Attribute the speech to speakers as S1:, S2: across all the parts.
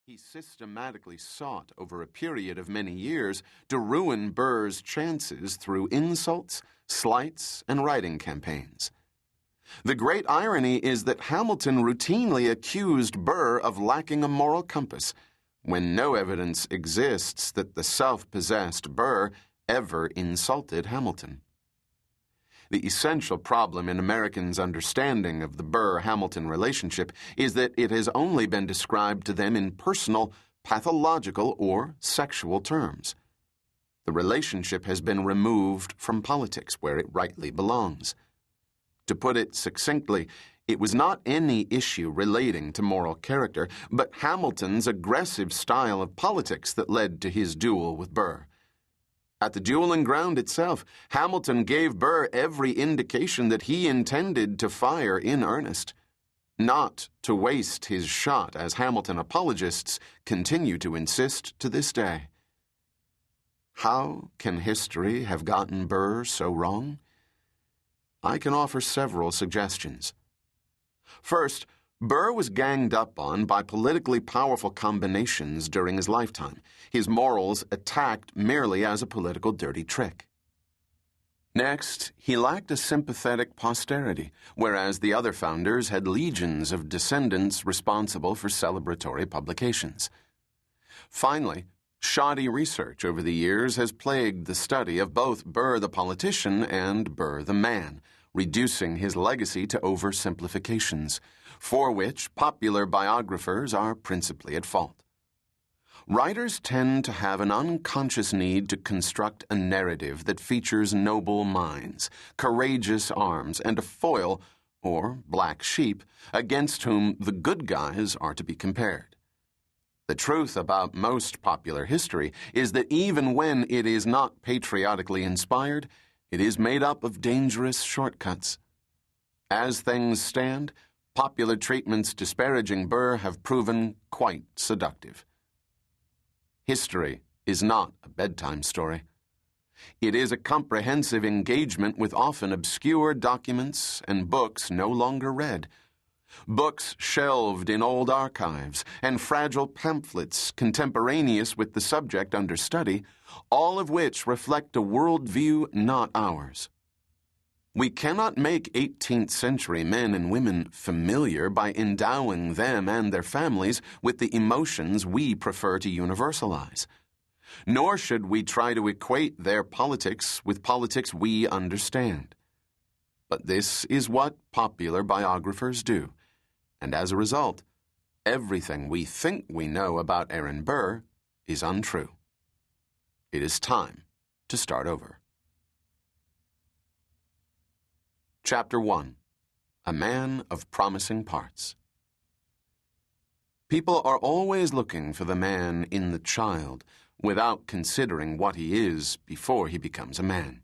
S1: He systematically sought over a period of many years to ruin Burr's chances through insults, slights, and writing campaigns. The great irony is that Hamilton routinely accused Burr of lacking a moral compass, when no evidence exists that the self-possessed Burr ever insulted Hamilton. The essential problem in Americans' understanding of the Burr-Hamilton relationship is that it has only been described to them in personal, pathological, or sexual terms. The relationship has been removed from politics, where it rightly belongs. To put it succinctly, it was not any issue relating to moral character, but Hamilton's aggressive style of politics that led to his duel with Burr. At the dueling ground itself, Hamilton gave Burr every indication that he intended to fire in earnest, not to waste his shot, as Hamilton apologists continue to insist to this day. How can history have gotten Burr so wrong? I can offer several suggestions. First, Burr was ganged up on by politically powerful combinations during his lifetime, his morals attacked merely as a political dirty trick. Next, he lacked a sympathetic posterity, whereas the other founders had legions of descendants responsible for celebratory publications. Finally, shoddy research over the years has plagued the study of both Burr the politician and Burr the man, reducing his legacy to oversimplifications, for which popular biographers are principally at fault. Writers tend to have an unconscious need to construct a narrative that features noble minds, courageous arms, and a foil, or black sheep, against whom the good guys are to be compared. The truth about most popular history is that even when it is not patriotically inspired, it is made up of dangerous shortcuts. As things stand, popular treatments disparaging Burr have proven quite seductive. History is not a bedtime story. It is a comprehensive engagement with often obscure documents and books no longer read, books shelved in old archives, and fragile pamphlets contemporaneous with the subject under study, all of which reflect a worldview not ours. We cannot make 18th century men and women familiar by endowing them and their families with the emotions we prefer to universalize. Nor should we try to equate their politics with politics we understand. But this is what popular biographers do, and as a result, everything we think we know about Aaron Burr is untrue. It is time to start over. Chapter 1. A Man of Promising Parts. People are always looking for the man in the child, without considering what he is before he becomes a man.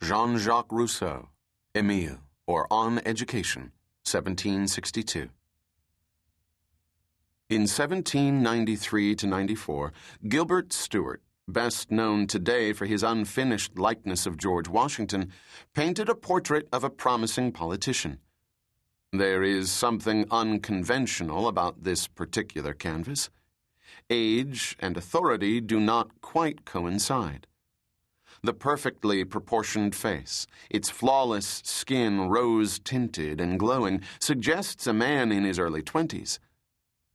S1: Jean-Jacques Rousseau, Émile, or On Education, 1762. In 1793-94, Gilbert Stuart, best known today for his unfinished likeness of George Washington, painted a portrait of a promising politician. There is something unconventional about this particular canvas. Age and authority do not quite coincide. The perfectly proportioned face, its flawless skin rose-tinted and glowing, suggests a man in his early 20s.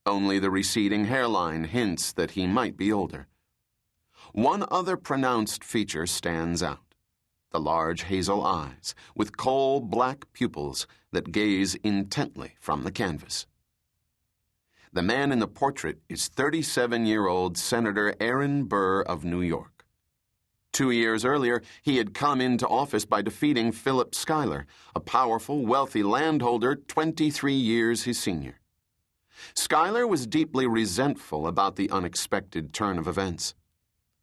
S1: Only the receding hairline hints that he might be older. One other pronounced feature stands out: the large hazel eyes, with coal-black pupils that gaze intently from the canvas. The man in the portrait is 37-year-old Senator Aaron Burr of New York. 2 years earlier, he had come into office by defeating Philip Schuyler, a powerful, wealthy landholder 23 years his senior. Schuyler was deeply resentful about the unexpected turn of events.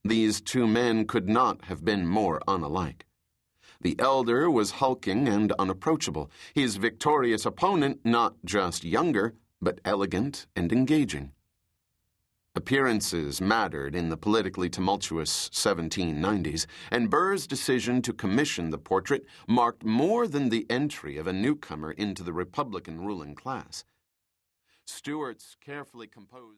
S1: These two men could not have been more unalike. The elder was hulking and unapproachable, his victorious opponent not just younger, but elegant and engaging. Appearances mattered in the politically tumultuous 1790s, and Burr's decision to commission the portrait marked more than the entry of a newcomer into the Republican ruling class. Stuart's carefully composed